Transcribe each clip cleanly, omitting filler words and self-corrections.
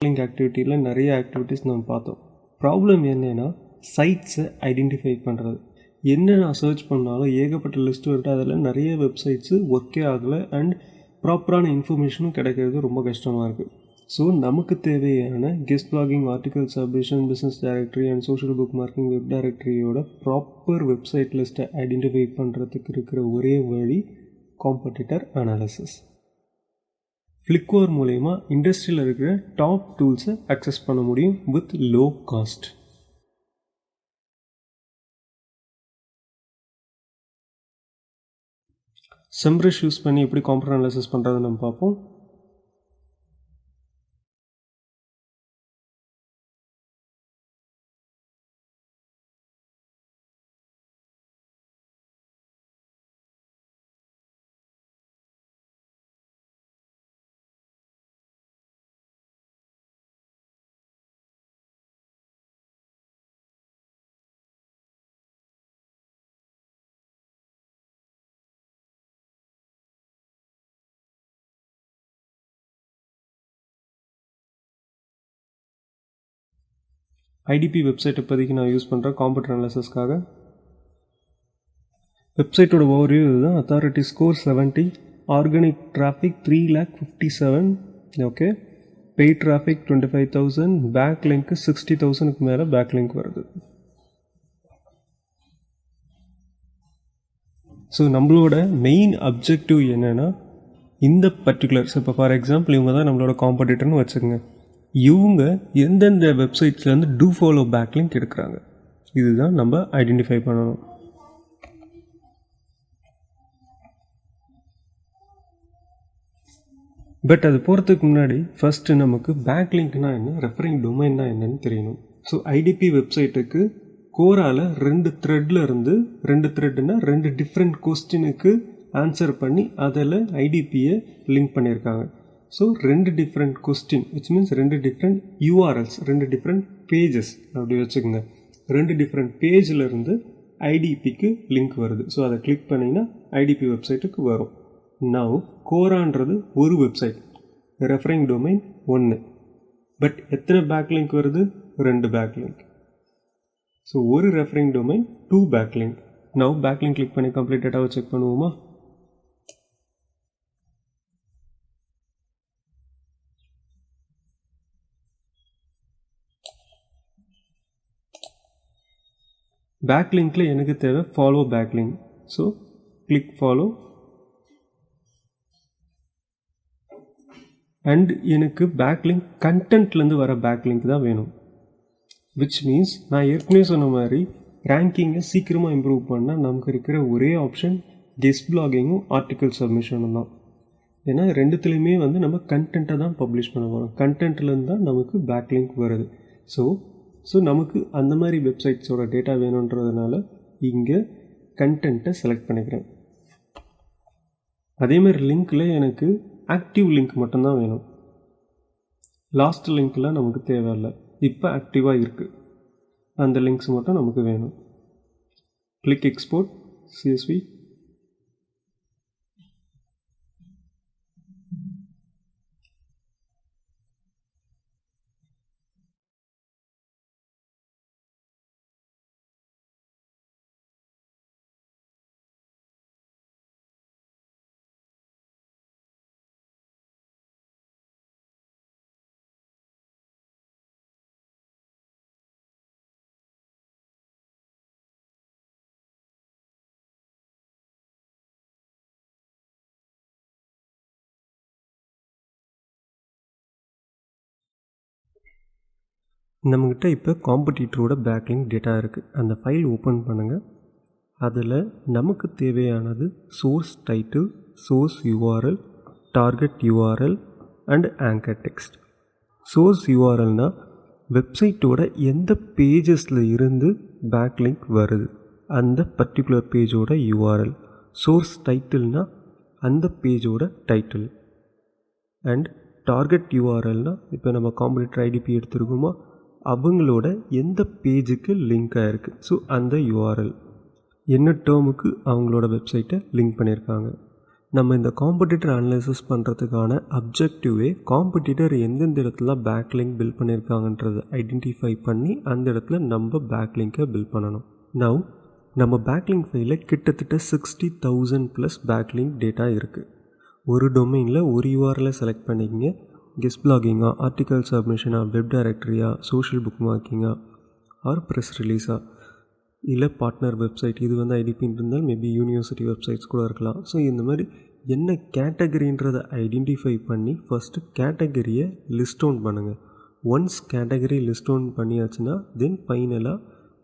Backlink ஆக்டிவிட்டியில் நிறைய activities நம்ம பார்த்தோம். ப்ராப்ளம் என்னென்னா சைட்ஸை ஐடென்டிஃபை பண்ணுறது. என்ன நான் சர்ச் பண்ணாலும் ஏகப்பட்ட லிஸ்ட் வந்துட்டு அதில் நிறைய வெப்சைட்ஸு ஒர்க்கே ஆகலை அண்ட் ப்ராப்பரான இன்ஃபர்மேஷனும் கிடைக்கிறது ரொம்ப கஷ்டமாக இருக்குது. ஸோ நமக்கு தேவையான guest blogging, article submission, business directory and social bookmarking, web டைரக்டரியோட ப்ராப்பர் வெப்சைட் லிஸ்ட்டை ஐடென்டிஃபை பண்ணுறதுக்கு இருக்கிற ஒரே வழி காம்படிட்டர் அனாலிசிஸ். ஃப்ளிக்வார் மூலயமா இண்டஸ்ட்ரியில் இருக்கிற டாப் டூல்ஸை அக்சஸ் பண்ண முடியும் வித் லோ காஸ்ட். செம்ப்ரஷ் யூஸ் பண்ணி எப்படி காம்படிட்டர் அனாலிசிஸ் பண்ணுறதை நம்ம பார்ப்போம். ஐடிபி வெப்சைட் இப்போதைக்கு நான் யூஸ் பண்ணுறேன் காம்படிட்டர் அனாலிசிஸ்க்காக. வெப்சைட்டோட ஓவர்வியூ இதுதான். Authority score 70, organic traffic 3,57,000, okay, paid traffic 25,000, பேக்லிங்க்கு 60,000க்கு மேலே பேக்லிங்க் வருது. ஸோ நம்மளோட மெயின் அப்ஜெக்டிவ் என்னென்னா இந்த பர்டிகுலர்ஸ், இப்போ ஃபார் எக்ஸாம்பிள் இவங்க தான் நம்மளோட காம்படிட்டர்னு வச்சுக்கோங்க. இவங்க எந்தெந்த வெப்சைட்ஸ்லேருந்து டூ ஃபாலோ பேக்லிங்க் எடுக்கிறாங்க, இதுதான் நம்ம ஐடென்டிஃபை பண்ணணும். பட் அது போகிறதுக்கு முன்னாடி ஃபஸ்ட்டு நமக்கு பேக்லிங்க்னா என்ன, ரெஃபரிங் டொமைன்னா என்னன்னு தெரியணும். ஸோ ஐடிபி வெப்சைட்டுக்கு கோரால் 2 த்ரெட்டில் இருந்து 2 த்ரெட்னா 2 டிஃப்ரெண்ட் கொஸ்டினுக்கு ஆன்சர் பண்ணி அதில் ஐடிபியை லிங்க் பண்ணியிருக்காங்க. So 2 different question which means 2 different URLs, 2 different pages அப்படி வச்சுக்கோங்க. 2 டிஃப்ரெண்ட் பேஜில் இருந்து ஐடிபிக்கு லிங்க் வருது. ஸோ அதை கிளிக் பண்ணிங்கன்னா ஐடிபி வெப்சைட்டுக்கு வரும். நவ் கோரான்றது ஒரு வெப்சைட், ரெஃபரிங் டொமைன் 1, பட் எத்தனை பேக்லிங்க் வருது, 2 பேக்லிங்க். ஸோ ஒரு referring domain 2 backlink. Now backlink click பண்ணி கம்ப்ளீட் டேட்டாவை செக் பண்ணுவோமா. பேக்லிங்கில் எனக்கு தேவை follow backlink. So click follow and எனக்கு பேக்லிங்க் கண்டென்ட்லேருந்து வர பேக்லிங்க் தான் வேணும். விச் மீன்ஸ் நான் ஏற்கனவே சொன்ன மாதிரி ரேங்கிங்கை சீக்கிரமாக இம்ப்ரூவ் பண்ணால் நமக்கு இருக்கிற ஒரே ஆப்ஷன் கெஸ்ட் பிளாகிங்கும் ஆர்டிக்கல் சப்மிஷனும் தான். ஏன்னா ரெண்டுத்துலேயுமே நம்ம கண்டென்ட்டை தான் பப்ளிஷ் பண்ண போகிறோம். கண்டென்ட்லேருந்து தான் நமக்கு பேக்லிங்க் வருது. ஸோ நமக்கு அந்த மாதிரி வெப்சைட்ஸோட டேட்டா வேணுன்றதுனால இங்கே கண்டென்ட்டை செலக்ட் பண்ணிக்கிறேன். அதேமாதிரி லிங்க்கில் எனக்கு ஆக்டிவ் லிங்க் மட்டும்தான் வேணும். லாஸ்ட் லிங்க்லாம் நமக்கு தேவையில்லை, இப்போ ஆக்டிவாக இருக்குது, அந்த லிங்க்ஸ் மட்டும் நமக்கு வேணும். Click export CSV. நம்மக்கிட்ட இப்போ காம்படிட்டரோட பேக்லிங்க் டேட்டா இருக்குது. அந்த ஃபைல் ஓப்பன் பண்ணுங்கள். அதில் நமக்கு தேவையானது source title, source URL, target URL and anchor text. Source URLனால் வெப்சைட்டோட எந்த பேஜஸில் இருந்து பேக்லிங்க் வருது அந்த பர்டிகுலர் பேஜோட URL. சோர்ஸ் டைட்டில்னால் அந்த பேஜோட டைட்டில். அண்ட் டார்கெட் URLனால் இப்போ நம்ம காம்படிட்டர் ஐடிபி எடுத்துருக்கோமோ அவங்களோட எந்த பேஜுக்கு லிங்க் ஆகிருக்கு, ஸோ அந்த URL என்ன டேர்முக்கு அவங்களோட வெப்சைட்டை லிங்க் பண்ணியிருக்காங்க. நம்ம இந்த காம்படிட்டர் அனலைசிஸ் பண்ணுறதுக்கான அப்ஜெக்டிவே காம்படிட்டர் எந்தெந்த இடத்துல பேக்லிங்க் பில்ட் பண்ணியிருக்காங்கன்றதை ஐடென்டிஃபை பண்ணி அந்த இடத்துல நம்ம பேக்லிங்கை பில்ட் பண்ணணும். நவ் நம்ம பேக்லிங்க் ஃபைலில் கிட்டத்தட்ட 60,000+ பேக்லிங்க் டேட்டா இருக்குது. ஒரு டொமைனில் ஒரு யூஆர்எல்லை செலக்ட் பண்ணிக்கிங்க. கெஸ்ட் பிளாகிங்கா, ஆர்டிக்கல் சப்மிஷனா, வெப் டைரக்டரியா, சோஷியல் புக் மார்க்கிங்கா, ஆர் ப்ரெஸ் ரிலீஸா, இல்லை பார்ட்னர் வெப்சைட். இது வந்து ஐடிபின்னு இருந்தால் மேபி யூனிவர்சிட்டி வெப்சைட்ஸ் கூட இருக்கலாம். ஸோ இந்த மாதிரி என்ன கேட்டகரின்றதை ஐடென்டிஃபை பண்ணி ஃபஸ்ட்டு கேட்டகரியை லிஸ்ட் அவுட் பண்ணுங்கள். ஒன்ஸ் கேட்டகரி லிஸ்ட் அவுட் பண்ணியாச்சுன்னா தென் ஃபைனலாக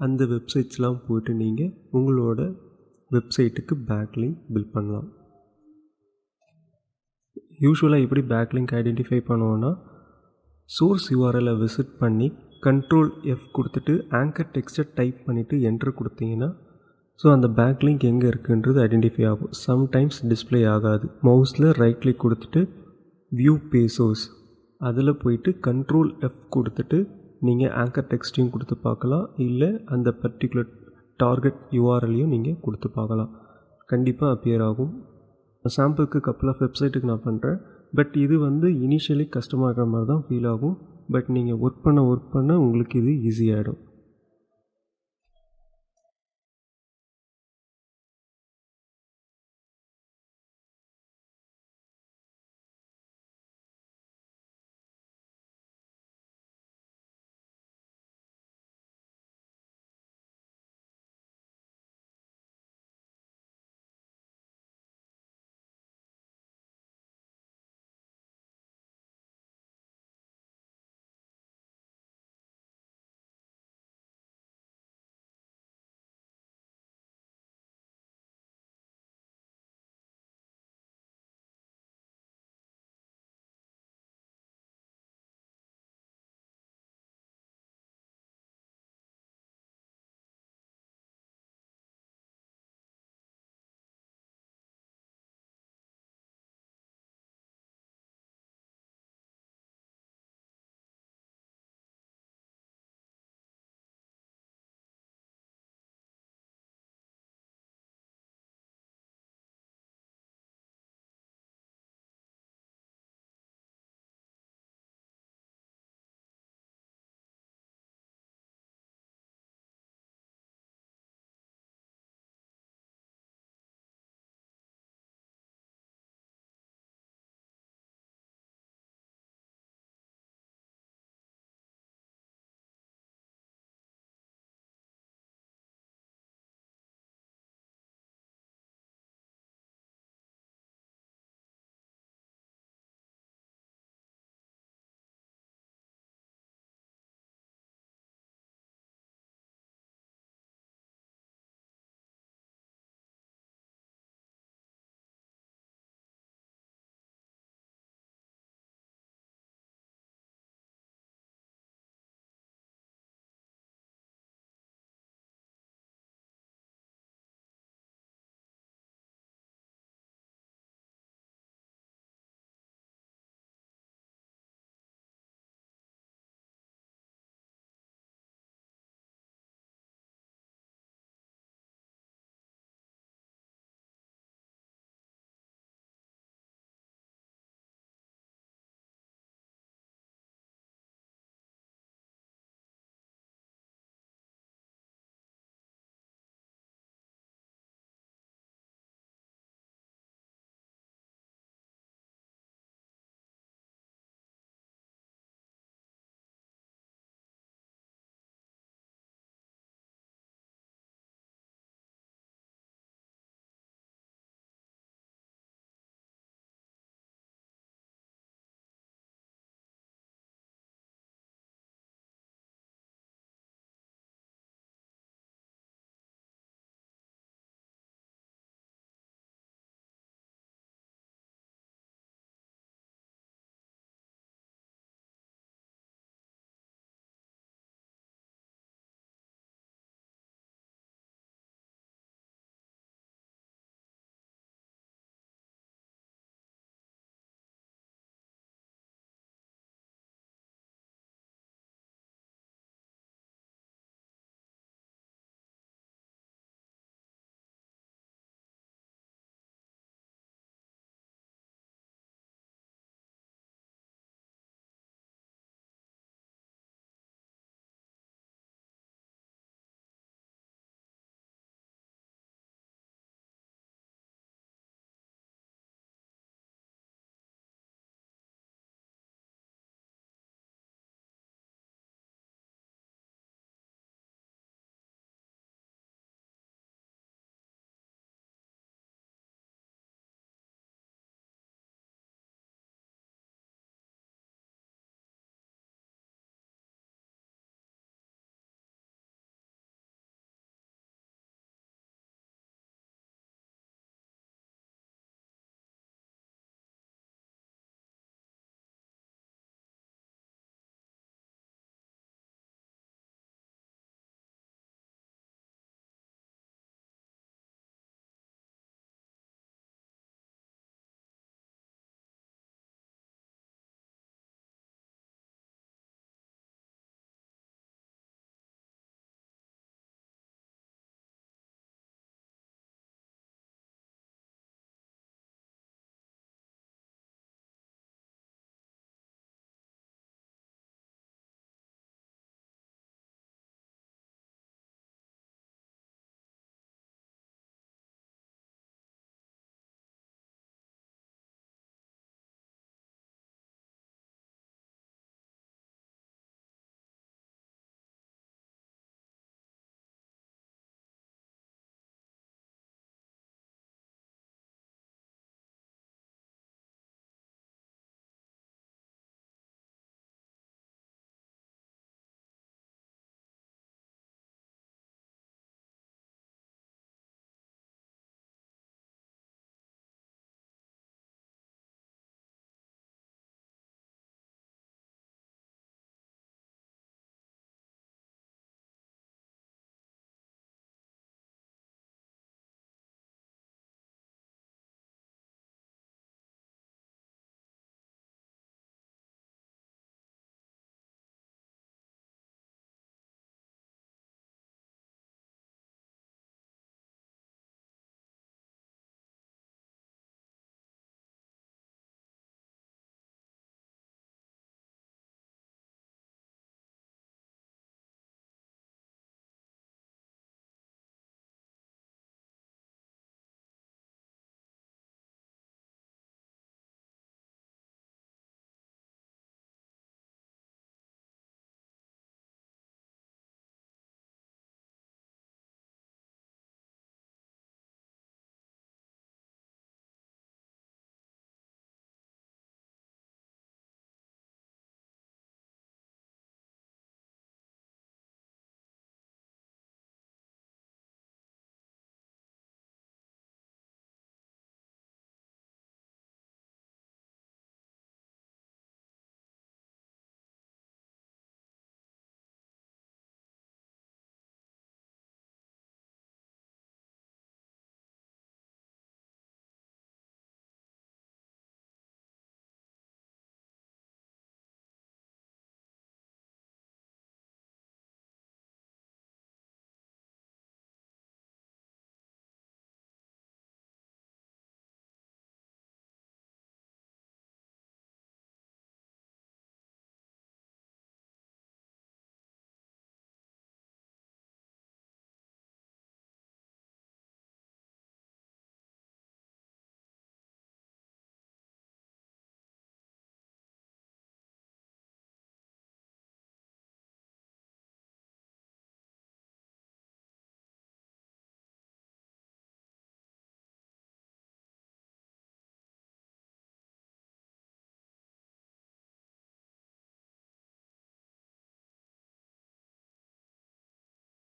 அந்த வெப்சைட்ஸ்லாம் போய்ட்டு நீங்கள் உங்களோட வெப்சைட்டுக்கு பேக்லிங்க் பில்ட் பண்ணலாம். யூஸ்வலாக எப்படி பேக்லிங்க் ஐடென்டிஃபை பண்ணுவோன்னா, சோர்ஸ் யூஆர்எல்லை விசிட் பண்ணி Ctrl+F கொடுத்துட்டு ஆங்கர் டெக்ஸ்ட்டை டைப் பண்ணிவிட்டு என்ட்ரு கொடுத்தீங்கன்னா ஸோ அந்த பேக்லிங்க் எங்கே இருக்குன்றது ஐடென்டிஃபை ஆகும். சம்டைம்ஸ் டிஸ்பிளே ஆகாது. மவுஸில் ரைட் கிளிக் கொடுத்துட்டு வியூ பேசோஸ் அதில் போயிட்டு Ctrl+F கொடுத்துட்டு நீங்கள் ஆங்கர் டெக்ஸ்ட்டையும் கொடுத்து பார்க்கலாம், இல்லை அந்த பர்டிகுலர் டார்கெட் யூஆர்எல்லையும் நீங்கள் கொடுத்து பார்க்கலாம். கண்டிப்பாக அப்பியர் ஆகும். சாம்பிளுக்கு கப்பல் ஆஃப் வெப்சைட்டுக்கு நான் பண்ணுறேன். பட் இது வந்து இனிஷியலி கஷ்டமாக இருக்கிற மாதிரி தான் ஃபீல் ஆகும். பட் நீங்கள் ஒர்க் பண்ண உங்களுக்கு இது ஈஸியாகிடும்.